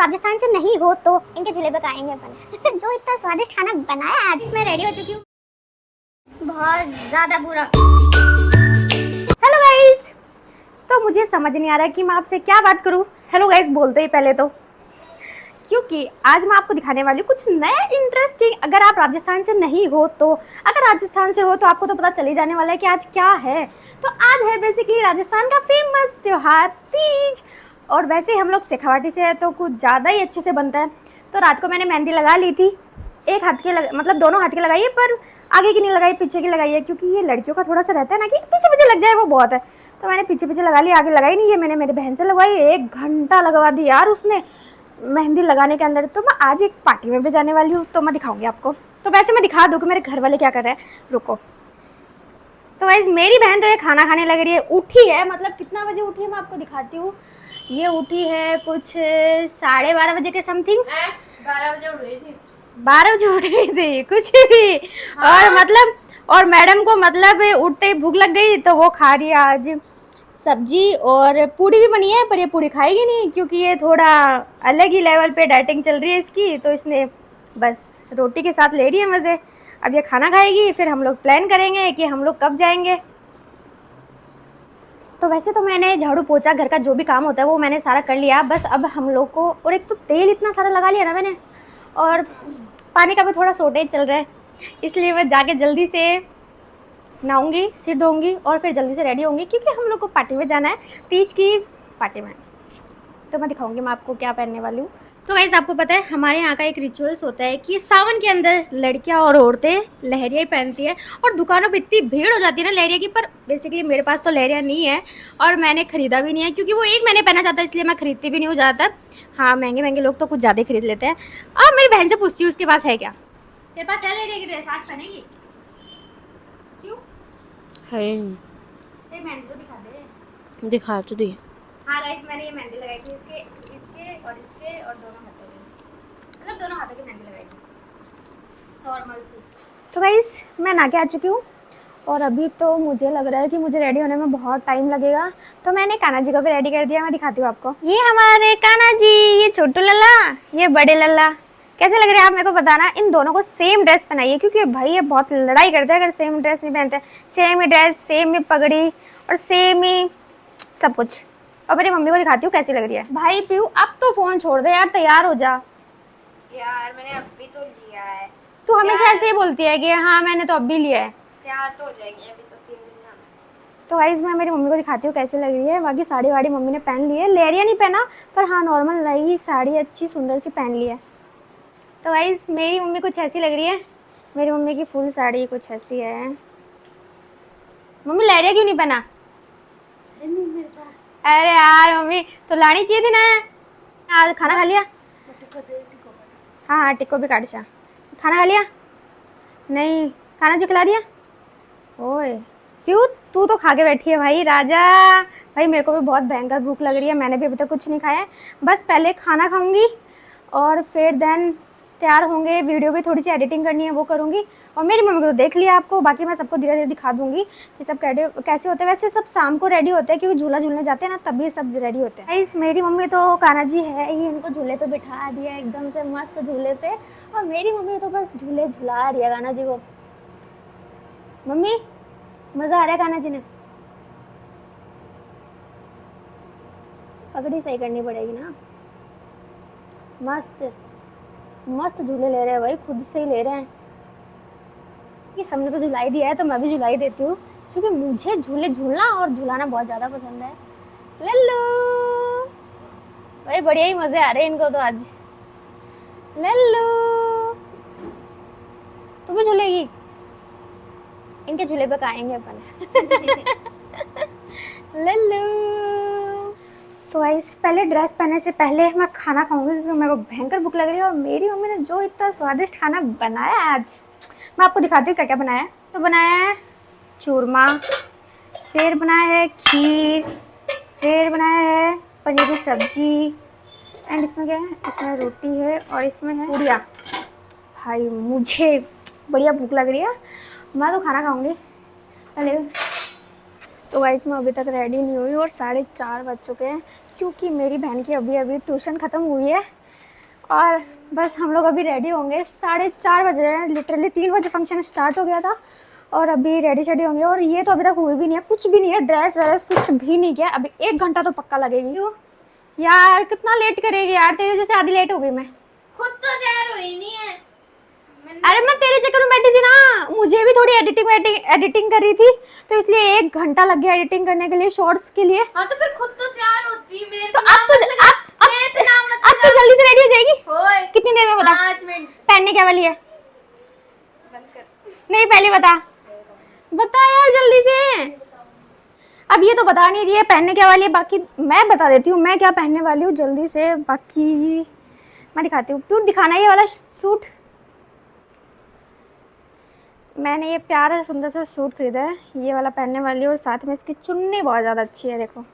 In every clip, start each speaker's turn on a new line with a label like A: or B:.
A: राजस्थान से नहीं हो तो इनके झूले पे खाएंगे अपन। जो इतना स्वादिष्ट खाना बनाया आज मैं रेडी हो चुकी हूँ, बहुत ज्यादा बुरा।
B: हेलो गाइस, तो मुझे समझ नहीं आ रहा है कि मैं आपसे क्या बात करूं। हेलो गाइस बोलते ही पहले तो, क्योंकि आज मैं आपको दिखाने वाली हूँ कुछ नया इंटरेस्टिंग। अगर आप राजस्थान से नहीं हो तो, अगर राजस्थान से हो तो आपको तो पता चल ही जाने वाला है कि आज क्या है। तो आज है बेसिकली राजस्थान का फेमस त्योहार तीज। और वैसे हम लोग शेखावाटी से है तो कुछ ज़्यादा ही अच्छे से बनता है। तो रात को मैंने मेहंदी लगा ली थी, एक हाथ की मतलब दोनों हाथ की लगाई है, पर आगे की नहीं लगाई, पीछे की लगाई है, क्योंकि ये लड़कियों का थोड़ा सा रहता है ना कि पीछे पीछे लग जाए वो बहुत है। तो मैंने पीछे पीछे लगा ली, आगे लगाई नहीं है। मैंने मेरी बहन से लगवाई, 1 घंटा लगवा दी यार उसने मेहंदी लगाने के अंदर। तो मैं आज एक पार्टी में भी जाने वाली हूँ, तो मैं दिखाऊंगी आपको। तो वैसे मैं दिखा दूँ कि मेरे घर वाले क्या कर रहे हैं, रुको। तो गाइस मेरी बहन तो ये खाना खाने लग रही है, उठी है, मतलब कितना बजे उठी है मैं आपको दिखाती हूँ। ये उठी है कुछ 12:30 बजे के समथिंग।
C: 12 बजे उठ गई थी।
B: 12 बजे उठ गई थी कुछ भी। हाँ। और मतलब और मैडम को मतलब उठते ही भूख लग गई, तो वो खा रही है आज सब्जी, और पूड़ी भी बनी है, पर ये पूड़ी खाएगी नहीं क्योंकि ये थोड़ा अलग ही लेवल पे डाइटिंग चल रही है इसकी। तो इसने बस रोटी के साथ ले रही है मज़े। अब ये खाना खाएगी, फिर हम लोग प्लान करेंगे कि हम लोग कब जाएंगे। तो वैसे तो मैंने झाड़ू पोछा घर का जो भी काम होता है वो मैंने सारा कर लिया। बस अब हम लोग को, और एक तो तेल इतना सारा लगा लिया ना मैंने, और पानी का भी थोड़ा शॉर्टेज चल रहा है, इसलिए मैं जाके जल्दी से नहाऊंगी, सिर धोऊंगी और फिर जल्दी से रेडी होंगी, क्योंकि हम लोग को पार्टी में जाना है, तीज की पार्टी में। तो मैं दिखाऊंगी मैं आपको क्या पहनने वाली हूँ। तो गाइस आपको पता है हमारे यहाँ का एक रिचुअल्स होता है कि सावन के अंदर लड़कियाँ और औरतें लहरिया ही पहनती है, और दुकानों पे इतनी भीड़ हो जाती है ना लहरिया की। पर बेसिकली मेरे पास तो लहरिया नहीं है और मैंने ख़रीदा भी नहीं है, क्योंकि वो एक मैंने पहना चाहता है, इसलिए मैं खरीदती भी नहीं हूँ ज़्यादातर। हाँ, महंगे महंगे लोग तो कुछ ज़्यादा ही खरीद लेते हैं। अब मेरी बहन से पूछती हूँ उसके पास है क्या। तेरे पास है लहरिया की ड्रेस, आज पहनेगी? क्यों
C: है
B: तेरी मेहंदी तो दिखा दे।
C: दिखा तो दी।
B: हाँ गाइस मैंने ये मेहंदी लगाई थी इसके और इसके और दोनों हाथों की, मतलब दोनों हाथों की मेहंदी लगाई थी नॉर्मल सी। तो गाइस मैं नहा के आ चुकी हूँ, और अभी तो मुझे लग रहा है कि मुझे रेडी होने में बहुत टाइम लगेगा। तो मैंने कान्हा जी को भी रेडी कर दिया, मैं दिखाती हूँ आपको। ये हमारे कान्हा जी, ये छोटू लल्ला, ये बड़े लल्ला। कैसे लग रहे हैं आप मेरे को बताना। इन दोनों को सेम ड्रेस पहनाइए, क्योंकि भाई ये बहुत लड़ाई करते हैं अगर सेम ड्रेस नहीं पहनते। सेम ही ड्रेस, सेम ही पगड़ी और सेम ही सब कुछ। और मेरी मम्मी को दिखाती हूँ कैसी लग रही है। भाई पीयू अब तो फोन छोड़ दे यार, तैयार हो जा
C: यार मैंने अभी तो लिया है।
B: तू हमेशा ऐसे ही बोलती है कि हाँ मैंने तो अभी लिया है।
C: तैयार तो हो जाएगी, अभी तो 3 बजे जाना है।
B: तो गाइस मैं मेरी मम्मी को दिखाती हूँ कैसी लग रही है। बाकी साड़ी वाड़ी मम्मी ने पहन ली है, लहरिया नहीं पहना, पर हाँ नॉर्मल नई साड़ी अच्छी सुंदर सी पहन ली है। तो गाइस मेरी मम्मी कुछ ऐसी लग रही है, मेरी मम्मी की फुल साड़ी कुछ ऐसी है। मम्मी लहरिया क्यों नहीं पहना?
C: मेरे पास
B: अरे यार मम्मी तो लानी चाहिए थी ना। आज खाना खा लिया? हाँ हाँ टिक्को भी काट सा। खाना खा लिया? नहीं, खाना जो खिला दिया। ओए क्यों, तू तो खा के बैठी है भाई राजा। भाई मेरे को भी बहुत भयंकर भूख लग रही है, मैंने भी अभी तक कुछ नहीं खाया है। बस पहले खाना खाऊंगी और फिर देन तैयार होंगे, वीडियो भी थोड़ी सी एडिटिंग करनी है वो करूँगी। और मेरी मम्मी को तो देख लिया आपको, बाकी मैं सबको धीरे धीरे दिखा दूँगी कि सब कैसे होते हैं। वैसे सब शाम को रेडी होते हैं, क्योंकि झूला झूलने जाते हैं ना तभी सब रेडी होते हैं। इस मेरी मम्मी तो कान्हा जी है ही, इनको झूले पे बिठा दिया एकदम से मस्त झूले पे, और मेरी मम्मी तो बस झूले झुला रही है कान्हा जी को। मम्मी मज़ा आ रहा है कान्हा जी ने? पगड़ी सही करनी पड़ेगी ना। मस्त मस्त झूले ले रहे हैं भाई, खुद से ही ले रहे हैं। ये सबने तो झुलाई दिया है तो मैं भी झुलाई देती हूँ, क्योंकि मुझे झूले झूलना और झुलाना बहुत ज़्यादा पसंद है। लल्लू भाई बढ़िया ही मज़े आ रहे हैं इनको तो आज। लल्लू तू भी झूलेगी? इनके झूले पे खाएंगे अपन। लल्लू। तो गाइस पहले ड्रेस पहनने से पहले मैं खाना खाऊंगी, क्योंकि मेरे को भयंकर भूख लग रही है। और मेरी मम्मी ने जो इतना स्वादिष्ट खाना बनाया है आज, मैं आपको दिखाती हूँ क्या क्या बनाया है। तो बनाया है चूरमा, फिर बनाया है खीर, फिर बनाया है पनीर की सब्जी, एंड इसमें क्या है, इसमें रोटी है और इसमें है पूड़िया। भाई मुझे बढ़िया भूख लग रही है, मैं तो खाना खाऊंगी पहले। तो गाइस मैं अभी तक रेडी नहीं हुई और 4:30 बज चुके हैं, क्योंकि मेरी बहन की अभी अभी ट्यूशन ख़त्म हुई है। और बस हम लोग अभी रेडी होंगे, 4:30 बज रहे हैं, लिटरली 3 बजे फंक्शन स्टार्ट हो गया था और अभी रेडी शेडी होंगे। और ये तो अभी तक हुई भी नहीं है, कुछ भी नहीं है, ड्रेस व्रेस कुछ भी नहीं किया। अभी 1 घंटा तो पक्का लगेगी। क्यों यार कितना लेट करेगी यार, तेरी वजह से आधी लेट हो गई मैं।
C: खुद तो तैयार हुई नहीं है।
B: अरे मैं तेरे चक्कर में बैठी थी ना, मुझे भी थोड़ी एडिटिंग कर रही थी तो इसलिए 1 घंटा लग गया एडिटिंग करने के लिए, शॉर्ट्स के लिए।
C: हाँ तो फिर खुद तो तैयार होती मेरे
B: तो अब तो जल्दी से रेडी हो जाएगी। कितनी देर में बता?
C: 5 मिनट।
B: पहनने क्या वाली है?
C: बंद कर।
B: नहीं पहले बता यार जल्दी से। अब ये तो बता नहीं रही है पहनने क्या वाली है, बाकी मैं बता देती हूँ मैं क्या पहनने वाली हूँ जल्दी से। बाकी मैं दिखाती हूँ। क्यों दिखाना ये वाला सूट? मैंने ये प्यारा सुंदर सा सूट खरीदा है, ये वाला पहनने वाली हूँ। और साथ में इसकी चुन्नी बहुत ज़्यादा अच्छी है, देखो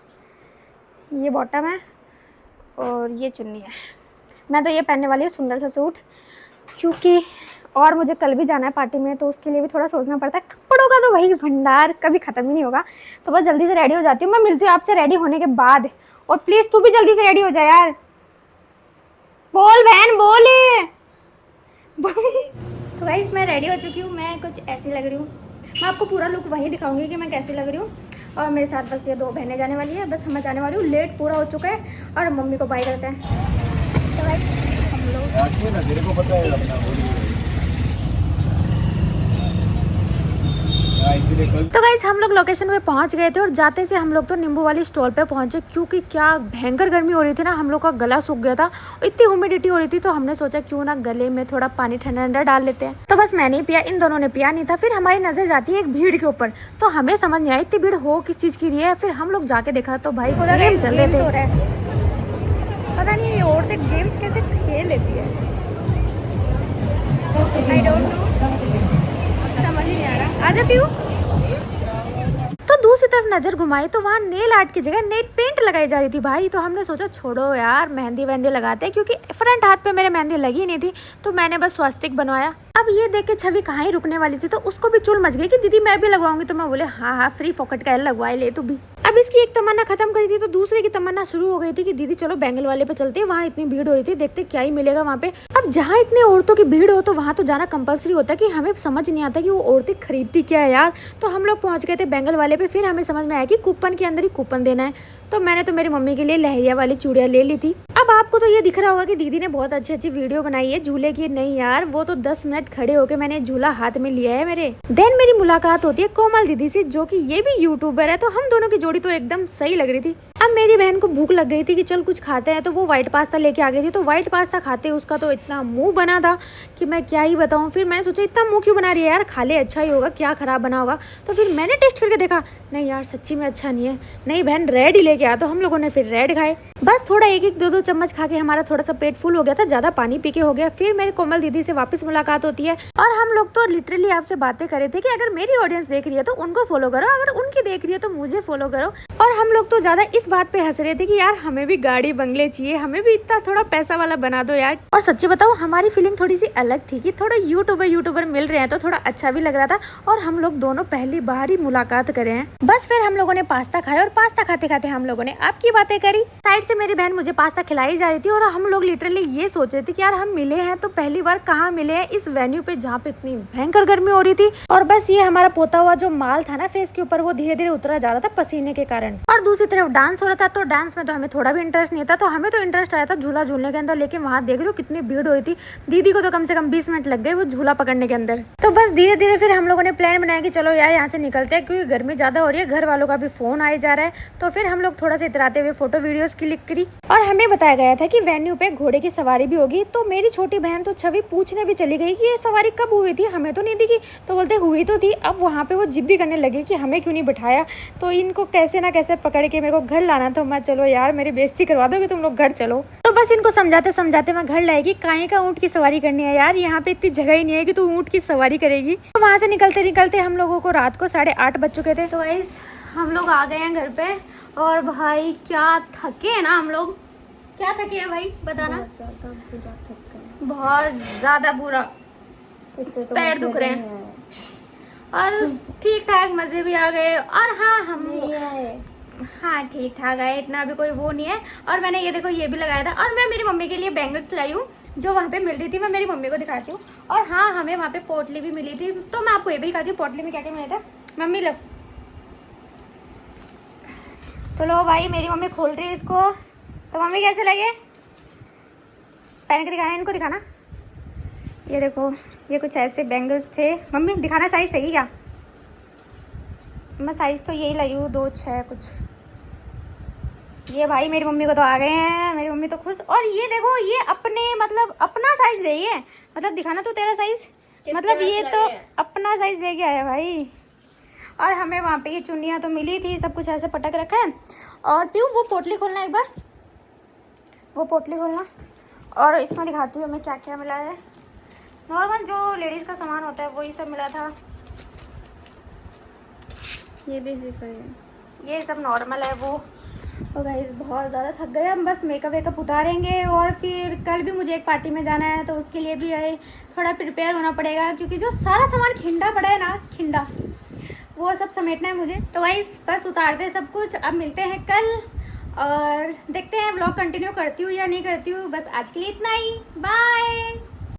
B: ये बॉटम है और ये चुन्नी है। मैं तो ये पहनने वाली हूँ सुंदर सा सूट, क्योंकि और मुझे कल भी जाना है पार्टी में तो उसके लिए भी थोड़ा सोचना पड़ता है। कपड़ों का तो वही भंडार कभी ख़त्म ही नहीं होगा। तो बस जल्दी से रेडी हो जाती हूँ, मैं मिलती हूँ आपसे रेडी होने के बाद। और प्लीज़ तू भी जल्दी से रेडी हो जा यार। बोल बहन बोल। तो गाइस मैं रेडी हो चुकी हूँ, मैं कुछ ऐसी लग रही हूँ। मैं आपको पूरा लुक वहीं दिखाऊंगी कि मैं कैसी लग रही हूँ। और मेरे साथ बस ये 2 बहनें जाने वाली है, बस हम जाने वाली हूँ। लेट पूरा हो चुका है और मम्मी को बाय करते हैं। तो गाइस हम लोग तो गाइस हम लोग लोकेशन पे पहुंच गए थे और जाते से हम लोग तो नींबू वाली स्टॉल पे पहुंचे, क्योंकि क्या भयंकर गर्मी हो रही थी ना, हम लोग का गला सूख गया था, इतनी ह्यूमिडिटी हो रही थी। तो हमने सोचा क्यों ना गले में थोड़ा पानी ठंडा ठंडा डाल लेते हैं। तो बस मैंने पिया, इन दोनों ने पिया नहीं था। फिर हमारी नजर जाती है एक भीड़ के ऊपर, तो हमें समझ नहीं आई इतनी भीड़ हो किस चीज की रही है। फिर हम लोग जाके देखा तो भाई गेम चल रहे थे। पता नहीं ये औरतें गेम्स कैसे खेल लेती है, आई डोंट नो, समझ ही नहीं आ रहा। आजा पीयू। तो दूसरी तरफ नजर घुमाई तो वहाँ नेल आर्ट की जगह नेल पेंट लगाई जा रही थी भाई। तो हमने सोचा छोड़ो यार मेहंदी वहंदी लगाते हैं, क्योंकि फ्रंट हाथ पे मेरे मेहंदी लगी नहीं थी तो मैंने बस स्वास्तिक बनवाया। अब ये देख के छवि कहाँ ही रुकने वाली थी, तो उसको भी चुल मच गई कि दीदी मैं भी लगवाऊंगी। तो मैं बोले हाँ फ्री फोकट का लगवाए ले तू भी। अब इसकी एक तमन्ना खत्म करी थी तो दूसरे की तमन्ना शुरू हो गई थी कि दीदी चलो बैंगल वाले पे चलते हैं, वहाँ इतनी भीड़ हो रही थी, देखते क्या ही मिलेगा वहाँ पे। अब जहाँ इतनी औरतों की भीड़ हो तो वहाँ तो जाना कंपलसरी होता है, कि हमें समझ नहीं आता कि वो औरतें खरीदती क्या है यार। तो हम लोग पहुँच गए थे बैंगल वाले पे। फिर हमें समझ में आया कि कूपन के अंदर ही कूपन देना है। तो मैंने तो मेरी मम्मी के लिए लहरिया वाली चूड़ियाँ ले ली थी। अब आपको तो ये दिख रहा होगा कि दीदी ने बहुत अच्छी अच्छी वीडियो बनाई है झूले की। नहीं यार वो तो 10 मिनट खड़े होके मैंने झूला हाथ में लिया है मेरे। देन मेरी मुलाकात होती है कोमल दीदी से, जो कि ये भी यूट्यूबर है। तो हम दोनों की जोड़ी तो एकदम सही लग रही थी। अब मेरी बहन को भूख लग गई थी कि चल कुछ खाते हैं, तो वो व्हाइट पास्ता लेके आ गई थी। तो व्हाइट पास्ता खाते उसका तो इतना मुंह बना था कि मैं क्या ही बताऊं। फिर मैंने सोचा इतना मुंह क्यों बना रही है यार, खा ले अच्छा ही होगा, क्या खराब बना होगा। तो फिर मैंने टेस्ट करके देखा, नहीं यार सच्ची में अच्छा नहीं है। नहीं बहन रेड ही लेके आ। तो हम लोगों ने फिर रेड खाए। बस थोड़ा 1-1 2-2 चम्मच खा के हमारा थोड़ा सा पेट फुल हो गया था, ज्यादा पानी पी के हो गया। फिर मेरे कोमल दीदी से वापस मुलाकात होती है और हम लोग तो लिटरली आपसे बातें कर रहे थे कि अगर मेरी ऑडियंस देख रही है तो उनको फॉलो करो, अगर उनकी देख रही है तो मुझे फॉलो करो। और हम लोग तो ज्यादा इस बात पे हंस रहे थे कि यार हमें भी गाड़ी बंगले चाहिए, हमें भी इतना थोड़ा पैसा वाला बना दो यार। और सच्ची बताओ हमारी फीलिंग थोड़ी सी अलग थी कि थोड़ा यूट्यूबर मिल रहे हैं तो थोड़ा अच्छा भी लग रहा था। और हम लोग दोनों पहली बार ही मुलाकात करे हैं। बस फिर हम लोगों ने पास्ता खाया और पास्ता खाते खाते हम लोगों ने आपकी बातें करी। साइड से मेरी बहन मुझे पास्ता खिलाई जा रही थी और हम लोग लिटरली ये सोच रहे थे कि यार हम मिले हैं तो पहली बार कहाँ मिले हैं, इस वेन्यू पे जहाँ पे इतनी भयंकर गर्मी हो रही थी। और बस ये हमारा पोता हुआ जो माल था ना फेस के ऊपर, वो धीरे धीरे उतरा जा रहा था पसीने के कारण। और दूसरी तरफ डांस हो रहा था, तो डांस में तो हमें थोड़ा भी इंटरेस्ट नहीं था। तो हमें तो इंटरेस्ट आया था झूला झूलने के अंदर, लेकिन वहाँ देख रही हो कितनी भीड़ हो रही थी। दीदी को तो कम से कम 20 मिनट लग गए वो झूला पकड़ने के अंदर। तो बस धीरे धीरे फिर हम लोगों ने प्लान बनाया कि चलो यार यहाँ से निकलते हैं, क्योंकि गर्मी ज्यादा हो रही है, घर वालों का भी फोन आए जा रहा है। तो फिर हम लोग थोड़ा सा इतराते हुए फोटो वीडियोस क्लिक करी। और हमें बताया गया था कि वेन्यू पे घोड़े की सवारी भी होगी। तो मेरी छोटी बहन तो छवि पूछने भी चली गई कि ये सवारी कब हुई थी, हमें तो नहीं दिखी। तो बोलते हुई तो थी। अब वहाँ पे वो जिद्दी करने लगे कि हमें क्यों नहीं बिठाया। तो इनको कैसे ना कैसे पकड़ के मेरे को घर लाना था। मैं चलो यार मेरी बेइज्जती करवा दोगे तुम लोग, घर चलो। तो बस इनको समझाते समझाते मैं घर लाएगी। काहे का ऊँट की सवारी करनी है यार, यहाँ पे इतनी जगह ही नहीं है कि तू ऊँट की सवारी करेगी। तो वहाँ से निकलते निकलते हम लोगों को रात को 8:30 बज चुके थे। तो गाइस हम लोग आ गए हैं घर पे और भाई क्या थके हैं ना हम लोग। क्या थके हैं भाई बताना। बहुत ज्यादा बुरा
C: तो
B: पैर दुख रहे हैं और ठीक ठाक मजे भी आ गए। और हाँ हम हाँ ठीक ठाक आए, इतना भी कोई वो नहीं है। और मैंने ये देखो ये भी लगाया था। और मैं मेरी मम्मी के लिए बैंगल्स लाई हूँ। जो वहाँ पे मिल रही थी मैं मेरी मम्मी को दिखाती हूँ। और हाँ, हमें वहाँ पे पोटली भी मिली थी, तो मैं आपको ये भी दिखाती हूँ पोटली में क्या क्या मिला था। मम्मी लो, तो लो भाई, मेरी मम्मी खोल रही है इसको। तो मम्मी कैसे लगे? पहन के दिखाना, इनको दिखाना। ये देखो, ये कुछ ऐसे बैंगल्स थे। मम्मी दिखाना साइज़ सही क्या? मैं साइज़ तो यही लाई हूँ, 2-6 कुछ। ये भाई मेरी मम्मी को तो आ गए हैं, मेरी मम्मी तो खुश। और ये देखो, ये अपने मतलब अपना साइज़ ले है, मतलब दिखाना तो तेरा साइज़, मतलब ये तो अपना साइज़ लेके आया भाई। और हमें वहाँ पे ये चुन्नियाँ तो मिली थी, सब कुछ ऐसे पटक रखा है। और प्यू वो पोटली खोलना एक बार, वो पोटली खोलना। और इसमें दिखाती हूँ हमें क्या क्या मिला है। नॉर्मल जो लेडीज़ का सामान होता है वही सब मिला था। ये बेसिकली ये सब नॉर्मल है वो। और गाइस बहुत ज़्यादा थक गए हम, बस मेकअप वेकअप उतारेंगे और फिर कल भी मुझे एक पार्टी में जाना है, तो उसके लिए भी थोड़ा प्रिपेयर होना पड़ेगा, क्योंकि जो सारा सामान खिंडा पड़ा है ना, खिंडा, वो सब समेटना है मुझे। तो गाइस बस उतार दे सब कुछ, अब मिलते हैं कल और देखते हैं व्लॉग कंटिन्यू करती हूँ या नहीं करती हूँ। बस आज के लिए इतना ही, बाय।